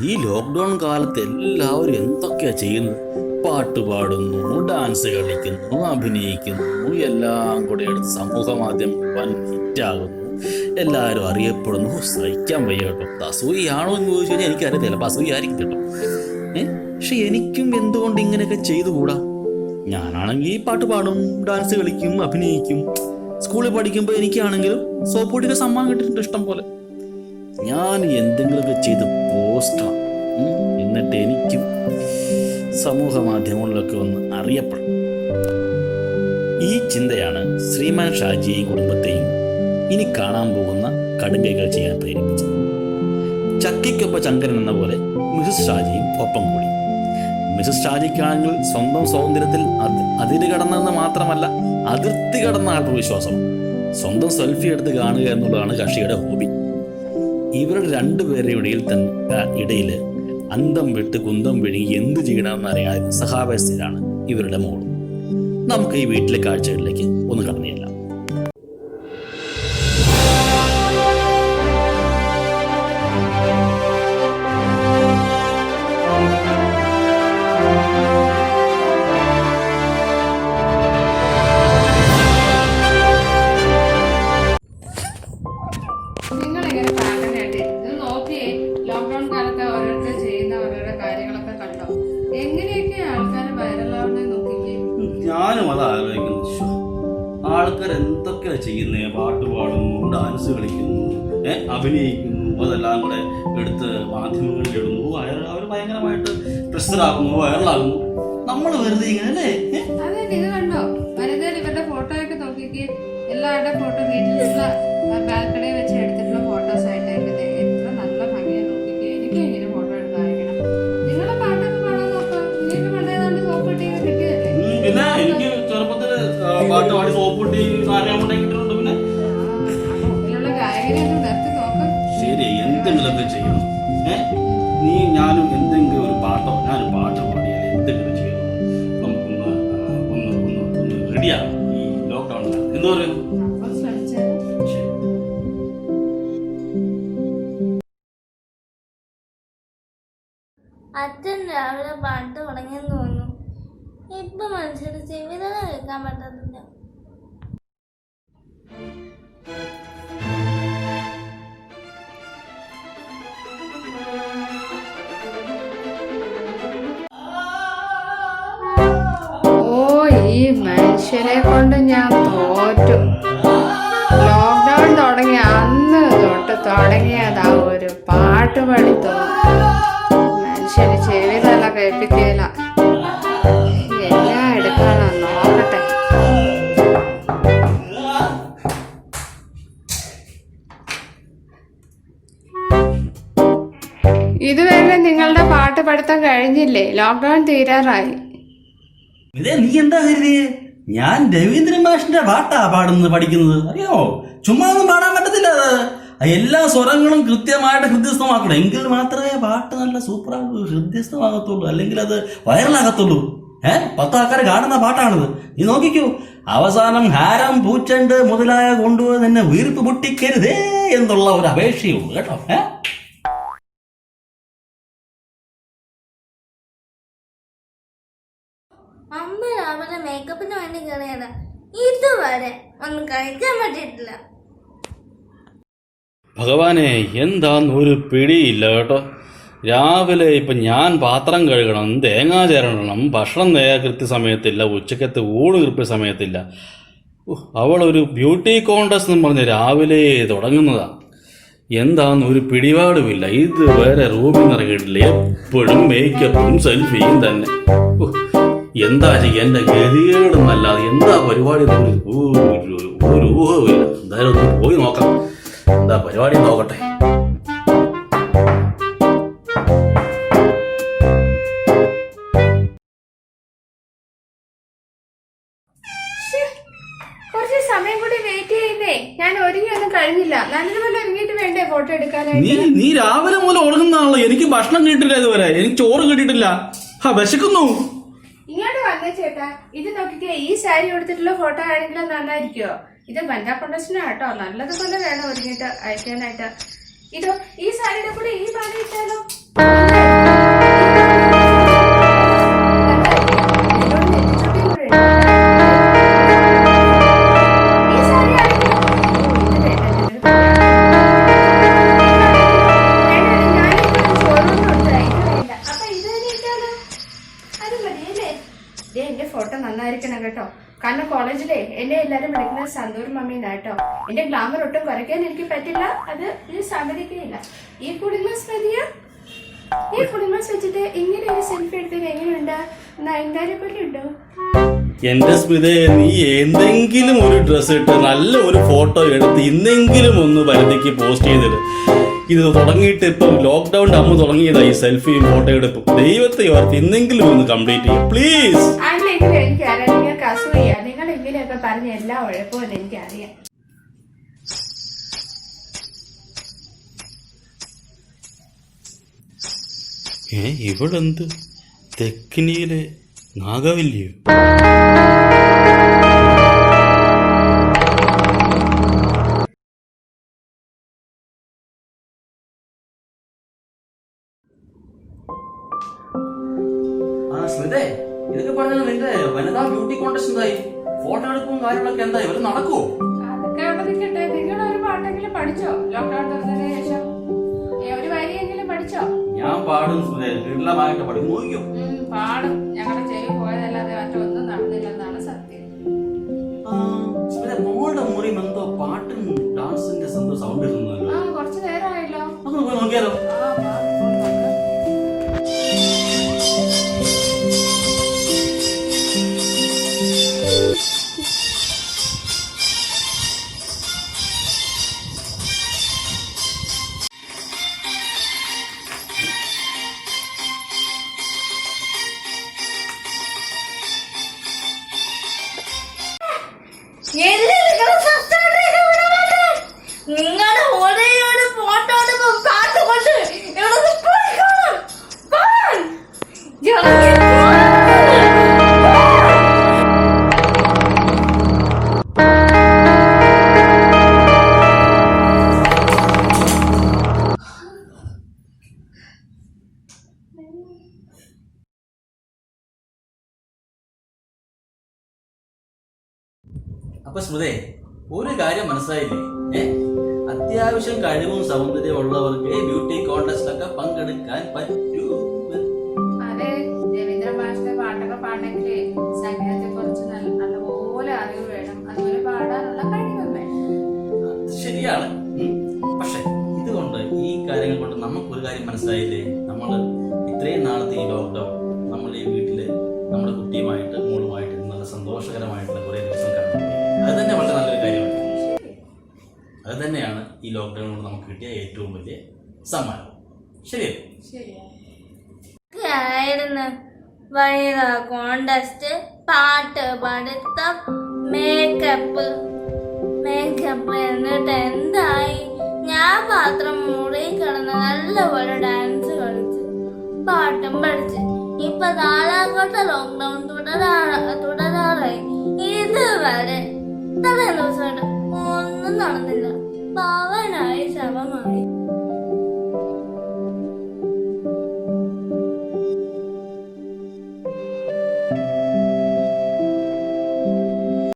ഈ ലോക്ക്ഡൗൺ കാലത്ത് എല്ലാവരും എന്തൊക്കെയാ ചെയ്യുന്നത്? പാട്ട് പാടുന്നു, ഡാൻസ് കളിക്കുന്നു, അഭിനയിക്കുന്നു, എല്ലാം കൂടെ എടുത്ത് സമൂഹ മാധ്യമം വൻ ഹിറ്റാകുന്നു, എല്ലാവരും അറിയപ്പെടുന്നു. സഹിക്കാൻ വയ്യ കേട്ടോ. അസൂയാണോ എന്ന് ചോദിച്ചു കഴിഞ്ഞാൽ എനിക്കറിയത്തില്ല. അപ്പം അസൂയായിരിക്കും കേട്ടോ. പക്ഷെ എനിക്കും എന്തുകൊണ്ട് ഇങ്ങനെയൊക്കെ ചെയ്തുകൂടാ? ഞാനാണെങ്കിൽ പാട്ട് പാടും, ഡാൻസ് കളിക്കും, അഭിനയിക്കും. സ്കൂളിൽ പഠിക്കുമ്പോൾ എനിക്കാണെങ്കിലും സോപ്പൂട്ടിക്ക് സമ്മാനം കിട്ടിയിട്ടുണ്ട് ഇഷ്ടം പോലെ. ഞാൻ എന്തെങ്കിലുമൊക്കെ ചെയ്ത് പോസ്റ്റണം, എന്നിട്ട് എനിക്കും സമൂഹ മാധ്യമങ്ങളിലൊക്കെ ഒന്ന് അറിയപ്പെടും. ഈ ചിന്തയാണ് ശ്രീമാൻ ഷാജിയെയും കുടുംബത്തെയും ഇനി കാണാൻ പോകുന്ന കടുങ്കൈകൾ ചെയ്യാൻ പ്രേരിപ്പിച്ചത്. ചക്കിക്കൊപ്പം ചങ്കരൻ എന്ന പോലെ മിസസ് ഷാജിയും ഒപ്പം കൂടി. മിസസ് ഷാജിക്കാണെങ്കിൽ സ്വന്തം സ്വാതന്ത്ര്യത്തിൽ അതിര് കടന്നെന്ന് മാത്രമല്ല, അതിർത്തി കടന്ന ആത്മവിശ്വാസം. സ്വന്തം സെൽഫി എടുത്ത് കാണുക എന്നുള്ളതാണ് കക്ഷിയുടെ ഹോബി. ഇവരുടെ രണ്ടുപേരുടെ ഇടയിൽ അന്തം വിട്ട് കുന്തം വിഴുങ്ങി എന്ത് ചെയ്യണമെന്ന് അറിയാതെ സഹാവസ്ഥയിലാണ് ഇവരുടെ മോളും. നമുക്ക് ഈ വീട്ടിലെ കാഴ്ചകളിലേക്ക് ഒന്ന് കടന്നു ചെല്ലാം. ഞാനും അത് ആലോചിക്കുന്നു. ആൾക്കാർ എന്തൊക്കെയാ ചെയ്യുന്നേ? പാട്ട് പാടുന്നു, ഡാൻസ് കളിക്കുന്നു, അഭിനയിക്കുന്നു, അതെല്ലാം കൂടെ എടുത്ത് മാധ്യമങ്ങളിൽ ഇടുന്നു. അവർ ഭയങ്കരമായിട്ട് പ്രസിദ്ധരാകുന്നു, വൈറലാകുന്നു. നമ്മൾ വെറുതെ ഇങ്ങനെ അല്ലേ? അതെ, ഇത് കണ്ടോ? വെറുതെ ഇവരുടെ ഫോട്ടോ ഒക്കെ നോക്കിക്ക്. എല്ലാവരുടെ ഫോട്ടോ വീട്ടിലുള്ള ബാൽക്കണിയിൽ വെച്ച് എടുത്തിട്ടുള്ള ഫോട്ടോസ് ആയിട്ട് എത്ര നല്ല ഭംഗിയാണ് നോക്കിക്ക്. എനിക്ക് ഇങ്ങനെ ഫോട്ടോ എടുത്തായിരിക്കണം. നിങ്ങളെ പാട്ടൊക്കെ പാടാൻ നോക്കാം. നിങ്ങൾക്ക് പണ്ടേതാണ്ട് സോപ്പിട്ടൊക്കെ കിട്ടിയതല്ലേ? പിന്നെ എനിക്ക് ചെറുപ്പത്തില് പാട്ട് പാടി സോപ്പിട്ടി കിട്ടിയിട്ടുണ്ട്. പിന്നെ ഇതിലുള്ള ഗായകനെയൊന്നും നിർത്തി നോക്കാം. ശരി, എന്തെങ്കിലുമൊക്കെ ചെയ്യണം. ഞാനും എന്തെങ്കിലും ഒരു പാട്ടോ, ഞാനും പാട്ട് പാടിയാൽ എന്തെങ്കിലും ചെയ്യണം. നമുക്കൊന്ന് ഒന്ന് ഒന്ന് ഒന്ന് റെഡിയാകും ഈ ലോക്ക്ഡൌണിൽ. എന്താ പറയുക? അച്ഛൻ രാവിലെ പാട്ട് തുടങ്ങിയെന്ന് തോന്നുന്നു. ഇപ്പൊ മനുഷ്യര് ചെവിതല കേൾക്കാൻ പറ്റത്തില്ല. ഈ മനുഷ്യനെ കൊണ്ട് ഞാൻ തോറ്റു. ലോക്ക്ഡൗൺ തുടങ്ങിയ അന്ന് തൊട്ട് തുടങ്ങിയതാ ഒരു പാട്ട് പഠിത്തം. മനുഷ്യന് ചെവിതല കേൾപ്പിക്കില്ല. എല്ലാം എടുക്കണം, നോക്കട്ടെ. ഇതുവരെ നിങ്ങളുടെ പാട്ട് പഠിത്തം കഴിഞ്ഞില്ലേ? ലോക്ക്ഡൗൺ തീരാറായി. ഇതേ നീ എന്താ കരുതിയേ? ഞാൻ രവീന്ദ്രൻ മാഷിന്റെ പാട്ടാ പഠിക്കുന്നത്. അറിയോ? ചുമ്മാ ഒന്നും പാടാൻ പറ്റത്തില്ല. അത് എല്ലാ സ്വരങ്ങളും കൃത്യമായിട്ട് ഹൃദ്യസ്ഥമാക്കണം. എങ്കിൽ മാത്രമേ പാട്ട് നല്ല സൂപ്പറായിട്ട് ഹൃദ്യസ്ഥമാകത്തുള്ളൂ. അല്ലെങ്കിൽ അത് വൈറലാകത്തുള്ളൂ. 10 ആൾക്കാർ കാണുന്ന പാട്ടാണിത്. നീ നോക്കിക്കൂ. അവസാനം ഹാരം പൂച്ചണ്ട് മുതലായ കൊണ്ടുപോയി തന്നെ വീർപ്പ് പൊട്ടിക്കരുതേ എന്നുള്ള ഒരു അപേക്ഷയുള്ളൂ കേട്ടോ. അമ്മ രാവിലെ മേക്കപ്പിന് വേണ്ടി കയറിയതാ. ഇതുവരെ ഒന്നും കഴിക്കാൻ പറ്റിയിട്ടില്ല. ഭഗവാനെ, എന്താന്ന് ഒരു പിടിയില്ല കേട്ടോ. രാവിലെ ഇപ്പം ഞാൻ പാത്രം കഴുകണം, തേങ്ങ ചേരണം, ഭക്ഷണം കൃത്യസമയത്തില്ല, ഉച്ചക്കത്തെ ഊണ് കൃത്യസമയത്തില്ല. അവളൊരു ബ്യൂട്ടി കോൺടെസ്റ്റ് എന്ന് പറഞ്ഞ് രാവിലെ തുടങ്ങുന്നതാ. എന്താന്ന് ഒരു പിടിപാടുമില്ല. ഇതുവരെ റൂമിൽ ഇറങ്ങിയിട്ടില്ല. എപ്പോഴും മേക്കപ്പും സെൽഫിയും തന്നെ. എന്താ ചെയ്യുക? എൻ്റെ ഗതികേടുന്നല്ലാതെ എന്താ പരിപാടി ഒരു ഊഹവുമില്ല. എന്തായാലും ഒന്ന് പോയി നോക്കാം. എന്താ പരിപാടി നോക്കട്ടെ. കുറച്ച് സമയം കൂടി വെയിറ്റ് ചെയ്യുന്നേ. ഞാൻ ഒരുങ്ങിയൊന്നും കഴിഞ്ഞില്ല. നല്ലതുപോലെ ഒരുങ്ങിയിട്ട് വേണ്ടേ ഫോട്ടോ എടുക്കാനായിട്ട്? നീ രാവിലെ മുതൽ ഉറങ്ങുന്നതാണല്ലോ. എനിക്ക് ഭക്ഷണം കിട്ടിയിട്ടില്ല ഇതുവരെ. എനിക്ക് ചോറ് കിട്ടിയിട്ടില്ല. വിശക്കുന്നു. ഇങ്ങോട്ട് വന്നേ ചേട്ടാ. ഇത് നോക്കിക്കേ. ഈ സാരി എടുത്തിട്ടുള്ള ഫോട്ടോ ആണെങ്കിലും നന്നായിരിക്കോ? ഇത് വനിതാ കോൺടെസ്റ്റിനാ കേട്ടോ. നല്ലതുപോലെ വേണം ഒരുങ്ങിയിട്ട് അയക്കാനായിട്ട്. ഇതോ ഈ സാരിയുടെ കൂടെ ഈ പാടി ഇട്ടാലോ? എന്നെ എല്ലാരും വിളിക്കുന്നത് സന്തൂർ മമ്മി എന്നാട്ടോ. എന്റെ ഗ്ലാമർ ഒട്ടും കുറയ്ക്കാൻ എനിക്ക് പറ്റില്ല, അത് ഇത് സമ്മതിക്കുകയില്ല. ഈ കുടിമസ് മതിയോ? ഈ കുടിമസ് വെച്ചിട്ട് ഇങ്ങനെ ഒരു സെൽഫി എടുത്തത് എങ്ങനെയുണ്ട്? നയൻതാരെ പോലെ ഉണ്ടോ? എന്റെ സ്മിതയെ, നീ എന്തെങ്കിലും ഒരു ഡ്രസ്സ് ഇട്ട് നല്ല ഒരു ഫോട്ടോ എടുത്ത് ഇന്നെങ്കിലും ഒന്ന് പരിധിക്ക് പോസ്റ്റ് ചെയ്തിട്ട്. ഇത് തുടങ്ങിയിട്ട് ഇപ്പൊ ലോക്ക്ഡൌണിന്റെ അമ്മ തുടങ്ങിയതായി സെൽഫിയും ഫോട്ടോ എടുപ്പും. ദൈവത്തെ ഓർത്ത് ഇന്നെങ്കിലും ഒന്ന് കംപ്ലീറ്റ് ചെയ്യും പ്ലീസ്. അല്ലെങ്കിലും എനിക്കറിയാം നിങ്ങൾക്ക് അസൂയ. നിങ്ങൾ ഇങ്ങനെയൊക്കെ പറഞ്ഞ എല്ലാ ഉഴപ്പവും എനിക്കറിയാം. ഇവിടെന്ത് തെക്കിനിയിലെ നാഗവല്ലിയോ? സ്മിതേ, ഇതൊക്കെ പറഞ്ഞത് നിന്റെ വനിതാ ബ്യൂട്ടി കോൺടെസ്റ്റ് എന്തായി? ഫോട്ടോ എടുപ്പും കാര്യങ്ങളൊക്കെ എന്തായി? വല്ല നടക്കുവോ? അതൊക്കെ അവിടെ നിൽക്കട്ടെ. നിങ്ങൾ ഒരു പാട്ടെങ്കിലും പഠിച്ചോ? ലോക്ക്ഡൌൺ തുറന്നതിന് ശേഷം ഒരു വരിയെങ്കിലും പഠിച്ചോ? ഞാൻ പാടും സ്മിതേ, വീട്ടിലമായിട്ട് പഠിക്കും. നോക്കിയോ? പാടും. ഞങ്ങളുടെ ചെവി പോയതല്ലാതെ മറ്റൊന്നും നടന്നില്ലെന്നാണ് സത്യം. സ്മിതേ, മോളുടെ മുറി എന്തോ പാട്ടും ഡാൻസിന്റെ സൗണ്ട് ഇരുന്നല്ലോ. കുറച്ചു നേരമായല്ലോ. അതൊന്ന് പോയി നോക്കിയാലോ? നിങ്ങളുടെ ഒരേ ഒരു ഫോട്ടോ പാട്ട് കൊണ്ട് ഇവിടെ പോയിക്കോളും. അപ്പൊ സ്മൃതേ, ഒരു കാര്യം മനസ്സിലായില്ലേ? അത്യാവശ്യം കഴിവും സൗന്ദര്യം ഉള്ളവർക്ക് ബ്യൂട്ടി കോൺടെസ്റ്റിലൊക്കെ പങ്കെടുക്കാൻ പറ്റൂ. അതെ, രവീന്ദ്ര മാഷിന്റെ പാട്ടൊക്കെ പാടണമെങ്കിലേ സംഗീതത്തെ കുറിച്ച് നല്ലപോലെ അറിവ് വേണം. അതുപോലെ പാടാനുള്ള കഴിവും വേണം. ശരിയാണ്. പക്ഷെ ഇതുകൊണ്ട് ഈ കാര്യങ്ങൾ കൊണ്ട് നമുക്കൊരു കാര്യം മനസ്സിലായില്ലേ? നമ്മൾ ഇത്രയും നാളത്തെ ഈ ലോക്ക്ഡൗൺ നമ്മൾ ഈ വീട്ടില് നമ്മുടെ കുട്ടിയുമായിട്ട് മോളുമായിട്ട് നല്ല സന്തോഷകരമായിട്ടുള്ള കുറെ ദിവസം കണ്ടു. അത് തന്നെ വളരെ നല്ലൊരു കാര്യമാണ്. അത് തന്നെയാണ് ഈ ലോക്ക്ഡൗൺ കൊണ്ട് നമുക്ക് കിട്ടിയ ഏറ്റവും വലിയ സമ്മാനം. ആയിരുന്നു വനിത കോൺടെസ്റ്റ്, പാട്ട്, പഠിത്തം, മേക്കപ്പ് എന്നിട്ട് എന്തായി? ഞാൻ മാത്രം മുറി കിടന്ന് നല്ലപോലെ ഡാൻസ് കളിച്ച് പാട്ടും പഠിച്ച്. ഇപ്പൊ നാലാമത്തെ ലോക്ക്ഡൗൺ തുടരാറായി. ഇതുവരെ ഇത്രയും ദിവസമായിട്ട് ഒന്നും നടന്നില്ല. പാവനായി ശവമായി.